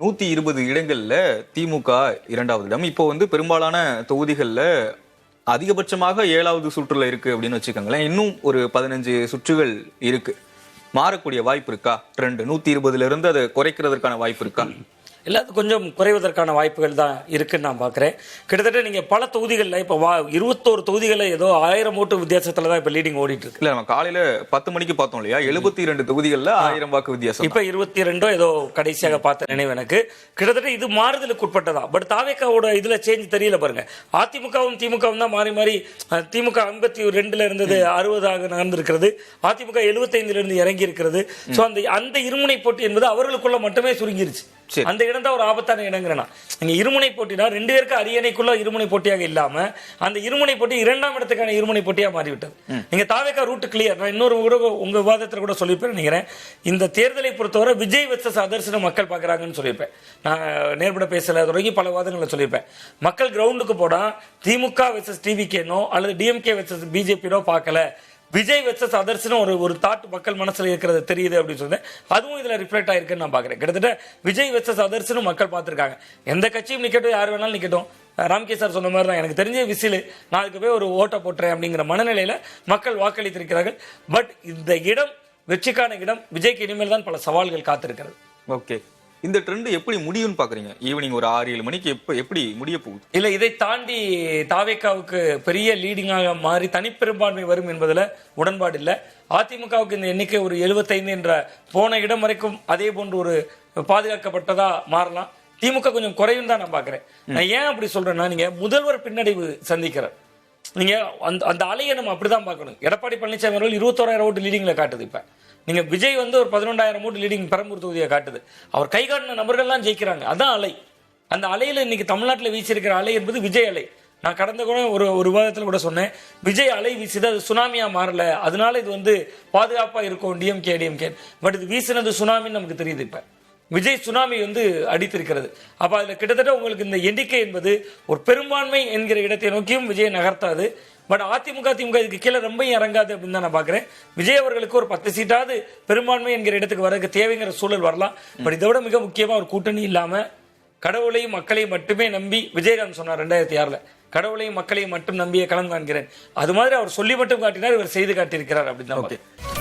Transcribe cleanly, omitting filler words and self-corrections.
120 இடங்கள்ல திமுக 2வது இடம். இப்போ பெரும்பாலான தொகுதிகள்ல அதிகபட்சமாக 7வது சுற்றுல இருக்கு அப்படின்னு வச்சுக்கோங்களேன். இன்னும் ஒரு 15 சுற்றுகள் இருக்கு. மாறக்கூடிய வாய்ப்பு இருக்கா? ட்ரெண்ட் 120ல இருந்து அதை குறைக்கிறதுக்கான வாய்ப்பு இருக்கா? இல்லை, அது கொஞ்சம் குறைவதற்கான வாய்ப்புகள் தான் இருக்குன்னு நான் பார்க்குறேன். கிட்டத்தட்ட நீங்கள் பல தொகுதிகளில் இப்போ 21 தொகுதிகளில் ஏதோ 1000 ஓட்டு வித்தியாசத்தில் தான் இப்போ லீடிங் ஓடிட்டு இருக்கு. இல்லை, நம்ம காலையில் 10 மணிக்கு பார்த்தோம் இல்லையா, 72 தொகுதிகளில் 1000 வாக்கு வித்தியாசம். இப்போ 22 ஏதோ கடைசியாக பார்த்த நினைவு எனக்கு. கிட்டத்தட்ட இது மாறுதலுக்கு உட்பட்டதா. பட் தாவேக்காவோட இதில் சேஞ்ச் தெரியல பாருங்க. அதிமுகவும் திமுகவும் தான் மாறி மாறி, திமுக 52ல இருந்தது 60ஆக நடந்திருக்கிறது, அதிமுக 75ல இருந்து இறங்கி இருக்கிறது. ஸோ அந்த இருமுனை போட்டி என்பது அவர்களுக்குள்ள மட்டுமே சுருங்கிருச்சு. அந்த இடம் தான் ஒரு ஆபத்தான இடங்கிறனா. நீங்க இருமுனை போட்டினா 2 பேருக்கு அரியணைக்குள்ள இருமுனை போட்டியாக இல்லாம அந்த இருமுனை போட்டி 2ஆம் இடத்துக்கான இருமுனை போட்டியாக மாறிவிட்டது. நீங்க தாவேக்கா ரூட் கிளியர். நான் இன்னொரு கூட உங்க விவாதத்தில் கூட சொல்லியிருப்பேன் நினைக்கிறேன். இந்த தேர்தலை பொறுத்தவரை விஜய் வெர்சஸ் அதர்ஸ்னு மக்கள் பார்க்குறாங்கன்னு சொல்லியிருப்பேன். நான் நேர்பட பேசல தொடங்கி பல விவாதங்களை சொல்லியிருப்பேன். மக்கள் கிரவுண்டுக்கு போனா திமுக வெர்சஸ் டிவிகேனோ அல்லது டிஎம்கே வெர்சஸ் பிஜேபியோ பார்க்கல, விஜய் வெர்சஸ் அதர்ஸ்னு ஒரு தாட் மக்கள் மனசுல இருக்கிறது தெரியுது அப்படின்னு சொல்றேன். அதுவும் இதுல ரிஃப்ளெக்ட் ஆயிருக்குன்னு நான் பாக்குறேன். கிட்டத்தட்ட விஜய் வெர்சஸ் அதர்ஸ்னு மக்கள் பார்த்திருக்காங்க. எந்த கட்சியும் நிக்கட்டும், யார் வேணாலும் நிக்கட்டும். ராம்கே சார் சொன்ன மாதிரி தான், எனக்கு தெரிஞ்ச விசில் நான் அதுக்கு போய் ஒரு ஓட்டை போட்டுறேன் அப்படிங்கிற மனநிலையில மக்கள் வாக்களித்திருக்கிறார்கள். பட் இந்த இடம் வெற்றிக்கான இடம். விஜய்க்கு இனிமேல் தான் பல சவால்கள் காத்திருக்கிறது. ஓகே, இந்த ட்ரெண்ட் எப்படி முடியும்னு பாக்குறீங்க? ஈவினிங் ஒரு 6-7 மணிக்கு எப்படி முடிய போகுது? இல்ல, இதை தாண்டி தாவேக்காவுக்கு பெரிய லீடிங்காக மாறி தனிப்பெரும்பான்மை வரும் என்பதுல உடன்பாடு இல்லை. அதிமுகவுக்கு இந்த எண்ணிக்கை ஒரு 75 என்ற போன இடம் வரைக்கும் அதே போன்று ஒரு பாதுகாக்கப்பட்டதா மாறலாம். திமுக கொஞ்சம் குறையும் தான் நான் பாக்குறேன். நான் ஏன் அப்படி சொல்றேன்னா, நீங்க முதல்வர் பின்னடைவு சந்திக்கிறார். நீங்க அந்த அலையை நம்ம அப்படிதான் பார்க்கணும். எடப்பாடி பழனிசாமி அவர்கள் 21,000 ஓட்டு லீடிங்ல காட்டுது. இப்ப நீங்க விஜய் ஒரு 11,000 ஓட்டு லீடிங் பெரம்பூர் தொகுதியை காட்டுது. அவர் கை காட்டின நபர்கள்லாம் ஜெயிக்கிறாங்க. அதான் அலை. அந்த அலையில இன்னைக்கு தமிழ்நாட்டில் வீசியிருக்கிற அலை என்பது விஜய் அலை. நான் கடந்த கூட ஒரு விவாதத்தில் கூட சொன்னேன், விஜய் அலை வீசுது, அது சுனாமியா மாறல, அதனால இது பாதுகாப்பா இருக்கும் டிஎம்கே. பட் இது வீசினது சுனாமின்னு நமக்கு தெரியுது. இப்ப விஜய் சுனாமி அடித்திருக்கிறது. அப்ப அதுல கிட்டத்தட்ட உங்களுக்கு இந்த எண்ணிக்கை என்பது ஒரு பெரும்பான்மை என்கிற இடத்தை நோக்கியும் விஜய் நகர்த்தாது. பட் அதிமுக திமுக இதுக்கு கீழே ரொம்ப இறங்காது அப்படின்னு தான் நான் பாக்குறேன். விஜய் அவர்களுக்கு ஒரு 10 சீட்டாவது பெரும்பான்மை என்கிற இடத்துக்கு வரதுக்கு தேவைங்கிற சூழல் வரலாம். பட் இதை விட மிக முக்கியமா ஒரு கூட்டணி இல்லாம கடவுளையும் மக்களையும் மட்டுமே நம்பி, விஜயகாந்த் சொன்னார் 2006ல், கடவுளையும் மக்களையும் மட்டும் நம்பியே களம் காண்கிறேன். அது மாதிரி அவர் சொல்லி மட்டும் காட்டினார், இவர் செய்து காட்டியிருக்கிறார் அப்படின்னு தான்.